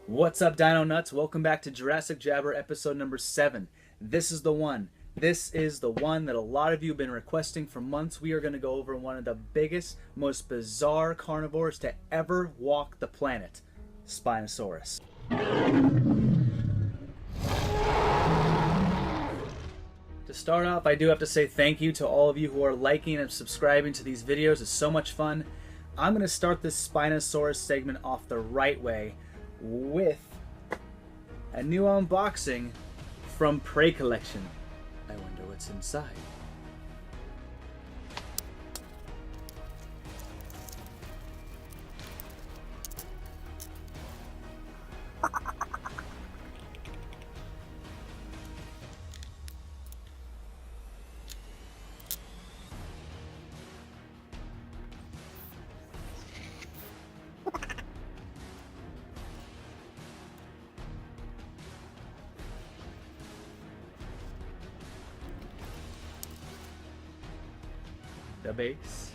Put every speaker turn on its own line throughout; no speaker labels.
What's up, Dino Nuts? Welcome back to Jurassic Jabber episode number 7. This is the one. This is the one that a lot of you have been requesting for months. We are going to go over one of the biggest, most bizarre carnivores to ever walk the planet. Spinosaurus. To start off, I do have to say thank you to all of you who are liking and subscribing to these videos. It's so much fun. I'm going to start this Spinosaurus segment off the right way with a new unboxing from Prey Collection. I wonder what's inside. The base.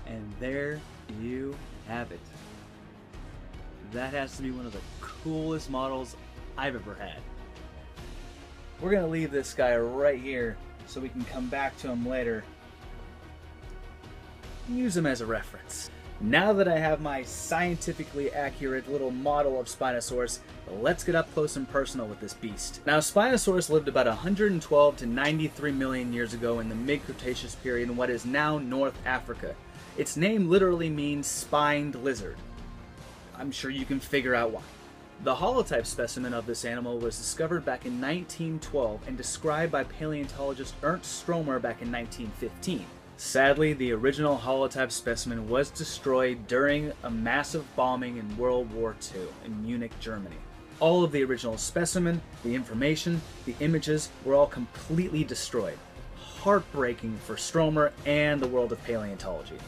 And there you have it. That has to be one of the coolest models I've ever had. We're gonna leave this guy right here so we can come back to him later and use him as a reference. Now that I have my scientifically accurate little model of Spinosaurus, let's get up close and personal with this beast. Now, Spinosaurus lived about 112 to 93 million years ago in the mid-Cretaceous period in what is now North Africa. Its name literally means spined lizard. I'm sure you can figure out why. The holotype specimen of this animal was discovered back in 1912 and described by paleontologist Ernst Stromer back in 1915. Sadly, the original holotype specimen was destroyed during a massive bombing in World War II in Munich, Germany. All of the original specimen, the information, the images were all completely destroyed. Heartbreaking for Stromer and the world of paleontology.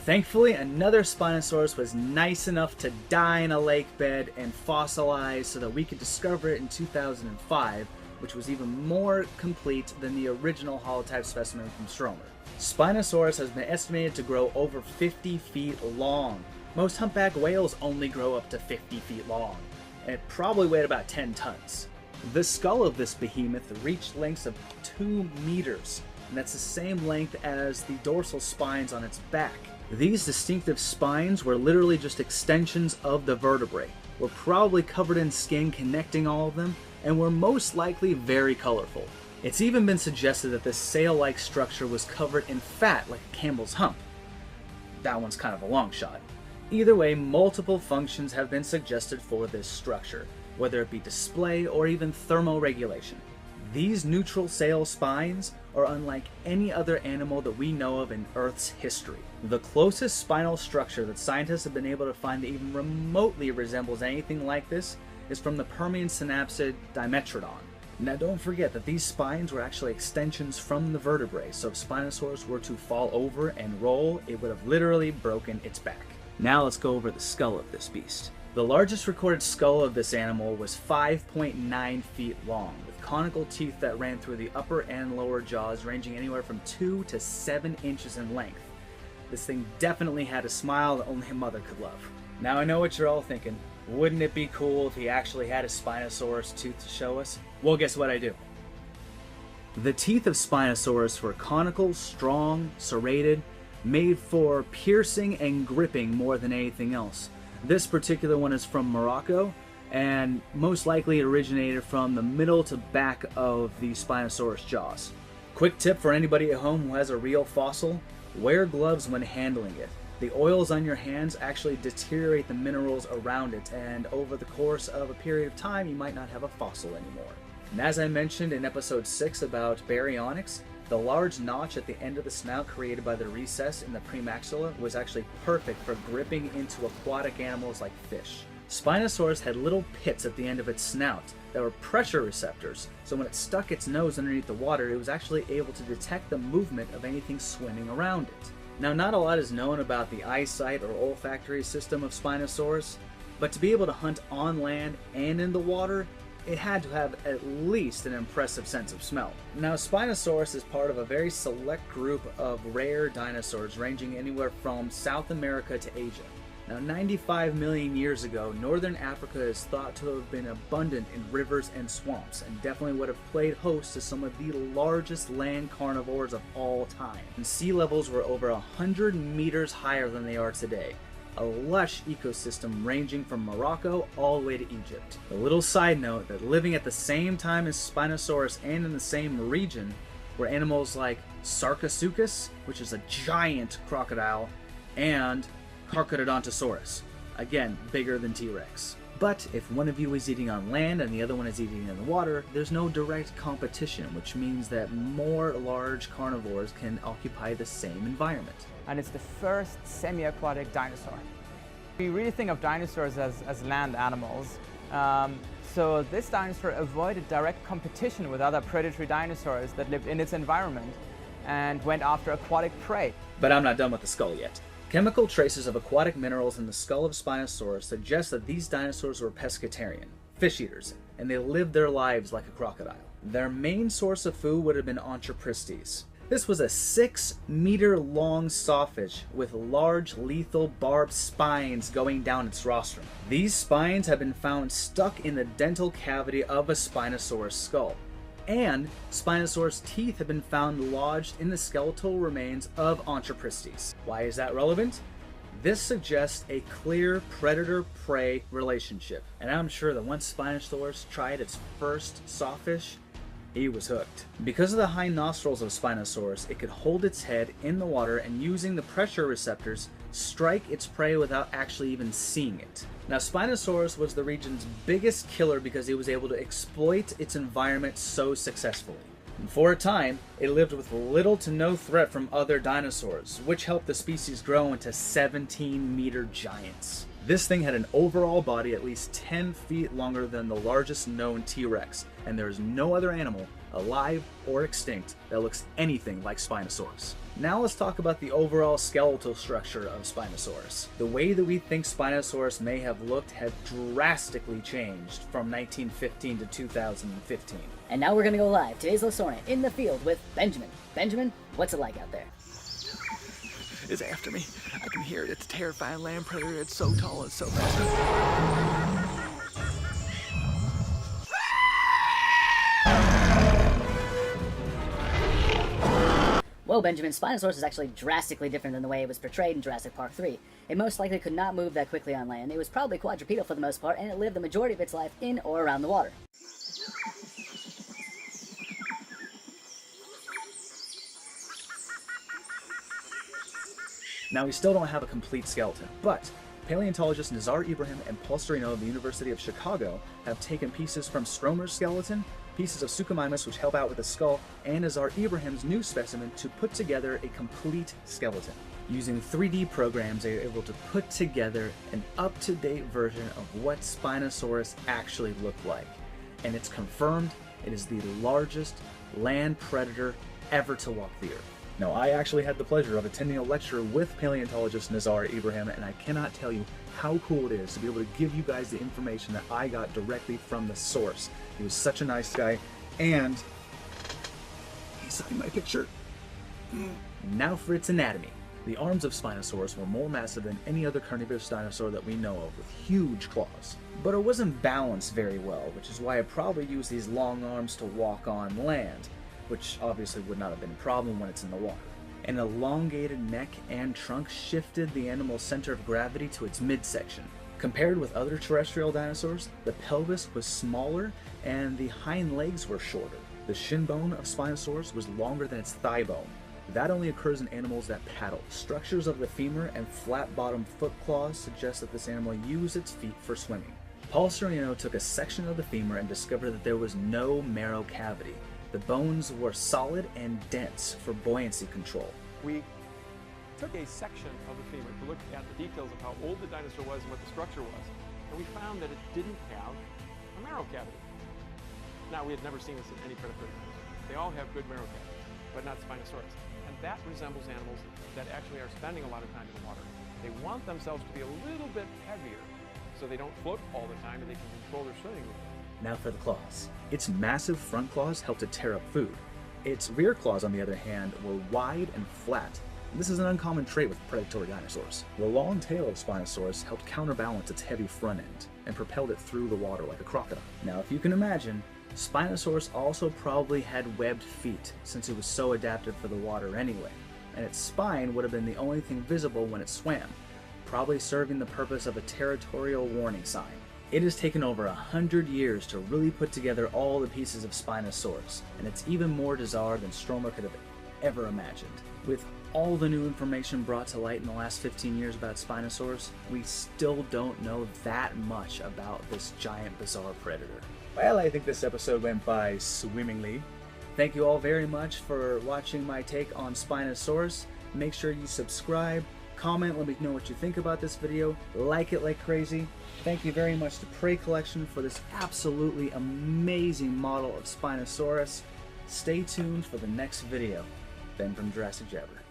Thankfully, another Spinosaurus was nice enough to die in a lake bed and fossilize so that we could discover it in 2005, which was even more complete than the original holotype specimen from Stromer. Spinosaurus has been estimated to grow over 50 feet long. Most humpback whales only grow up to 50 feet long, and it probably weighed about 10 tons. The skull of this behemoth reached lengths of 2 meters, and that's the same length as the dorsal spines on its back. These distinctive spines were literally just extensions of the vertebrae, were probably covered in skin connecting all of them, and were most likely very colorful. It's even been suggested that this sail-like structure was covered in fat like a camel's hump. That one's kind of a long shot. Either way, multiple functions have been suggested for this structure, whether it be display or even thermoregulation. These neutral sail spines are unlike any other animal that we know of in Earth's history. The closest spinal structure that scientists have been able to find that even remotely resembles anything like this is from the Permian synapsid Dimetrodon. Now don't forget that these spines were actually extensions from the vertebrae, so if Spinosaurus were to fall over and roll, it would have literally broken its back. Now let's go over the skull of this beast. The largest recorded skull of this animal was 5.9 feet long, with conical teeth that ran through the upper and lower jaws ranging anywhere from 2 to 7 inches in length. This thing definitely had a smile that only a mother could love. Now I know what you're all thinking. Wouldn't it be cool if he actually had a Spinosaurus tooth to show us? Well, guess what I do. The teeth of Spinosaurus were conical, strong, serrated, made for piercing and gripping more than anything else. This particular one is from Morocco, and most likely it originated from the middle to back of the Spinosaurus jaws. Quick tip for anybody at home who has a real fossil, wear gloves when handling it. The oils on your hands actually deteriorate the minerals around it, and over the course of a period of time, you might not have a fossil anymore. And as I mentioned in episode 6 about baryonyx, the large notch at the end of the snout created by the recess in the premaxilla was actually perfect for gripping into aquatic animals like fish. Spinosaurus had little pits at the end of its snout that were pressure receptors, so when it stuck its nose underneath the water, it was actually able to detect the movement of anything swimming around it. Now, not a lot is known about the eyesight or olfactory system of Spinosaurus, but to be able to hunt on land and in the water, it had to have at least an impressive sense of smell. Now, Spinosaurus is part of a very select group of rare dinosaurs ranging anywhere from South America to Asia. Now, 95 million years ago, northern Africa is thought to have been abundant in rivers and swamps, and definitely would have played host to some of the largest land carnivores of all time. And sea levels were over 100 meters higher than they are today. A lush ecosystem ranging from Morocco all the way to Egypt. A little side note that living at the same time as Spinosaurus and in the same region were animals like Sarcosuchus, which is a giant crocodile, and Carcharodontosaurus, again, bigger than T-Rex. But if one of you is eating on land and the other one is eating in the water, there's no direct competition, which means that more large carnivores can occupy the same environment.
And it's the first semi-aquatic dinosaur. We really think of dinosaurs as land animals. So this dinosaur avoided direct competition with other predatory dinosaurs that lived in its environment and went after aquatic prey.
But I'm not done with the skull yet. Chemical traces of aquatic minerals in the skull of Spinosaurus suggest that these dinosaurs were pescatarian, fish eaters, and they lived their lives like a crocodile. Their main source of food would have been Onchopristes. This was a 6-meter-long sawfish with large, lethal, barbed spines going down its rostrum. These spines have been found stuck in the dental cavity of a Spinosaurus skull. And Spinosaurus teeth have been found lodged in the skeletal remains of Onchopristes. Why is that relevant? This suggests a clear predator-prey relationship, and I'm sure that once Spinosaurus tried its first sawfish, he was hooked. Because of the high nostrils of Spinosaurus, it could hold its head in the water and, using the pressure receptors, strike its prey without actually even seeing it. Now, Spinosaurus was the region's biggest killer because it was able to exploit its environment so successfully. And for a time, it lived with little to no threat from other dinosaurs, which helped the species grow into 17-meter giants. This thing had an overall body at least 10 feet longer than the largest known T-Rex, and there is no other animal, alive or extinct, that looks anything like Spinosaurus. Now let's talk about the overall skeletal structure of Spinosaurus. The way that we think Spinosaurus may have looked had drastically changed from 1915 to 2015.
And now we're gonna go live. Today's Lasorna in the field with Benjamin. Benjamin, what's it like out there?
It's after me. I can hear it. It's a terrifying land predator. It's so tall. It's so fast.
Well, Benjamin, Spinosaurus is actually drastically different than the way it was portrayed in Jurassic Park 3. It most likely could not move that quickly on land. It was probably quadrupedal for the most part, and it lived the majority of its life in or around the water.
Now, we still don't have a complete skeleton, but paleontologist Nazar Ibrahim and Paul Storino of the University of Chicago have taken pieces from Stromer's skeleton, pieces of Suchomimus which help out with the skull, and Nazar Ibrahim's new specimen to put together a complete skeleton. Using 3D programs, they are able to put together an up-to-date version of what Spinosaurus actually looked like. And it's confirmed it is the largest land predator ever to walk the earth. Now, I actually had the pleasure of attending a lecture with paleontologist Nazar Ibrahim, and I cannot tell you how cool it is to be able to give you guys the information that I got directly from the source. He was such a nice guy, and he signed my picture. Now for its anatomy. The arms of Spinosaurus were more massive than any other carnivorous dinosaur that we know of, with huge claws. But it wasn't balanced very well, which is why it probably used these long arms to walk on land, which obviously would not have been a problem when it's in the water. An elongated neck and trunk shifted the animal's center of gravity to its midsection. Compared with other terrestrial dinosaurs, the pelvis was smaller and the hind legs were shorter. The shin bone of Spinosaurus was longer than its thigh bone. That only occurs in animals that paddle. Structures of the femur and flat-bottomed foot claws suggest that this animal used its feet for swimming. Paul Storino took a section of the femur and discovered that there was no marrow cavity. The bones were solid and dense for buoyancy control.
We took a section of the femur to look at the details of how old the dinosaur was and what the structure was, and we found that it didn't have a marrow cavity. Now, we had never seen this in any predatory dinosaur. They all have good marrow cavities, but not Spinosaurus. And that resembles animals that actually are spending a lot of time in the water. They want themselves to be a little bit heavier so they don't float all the time and they can control their swimming movement.
Now for the claws. Its massive front claws helped it tear up food. Its rear claws, on the other hand, were wide and flat. This is an uncommon trait with predatory dinosaurs. The long tail of Spinosaurus helped counterbalance its heavy front end and propelled it through the water like a crocodile. Now, if you can imagine, Spinosaurus also probably had webbed feet since it was so adapted for the water anyway, and its spine would have been the only thing visible when it swam, probably serving the purpose of a territorial warning sign. It has taken over 100 years to really put together all the pieces of Spinosaurus, and it's even more bizarre than Stromer could have ever imagined. With all the new information brought to light in the last 15 years about Spinosaurus, we still don't know that much about this giant bizarre predator. Well, I think this episode went by swimmingly. Thank you all very much for watching my take on Spinosaurus. Make sure you subscribe, comment, let me know what you think about this video, like it like crazy. Thank you very much to Prey Collection for this absolutely amazing model of Spinosaurus. Stay tuned for the next video. Ben from Jurassic Jabber.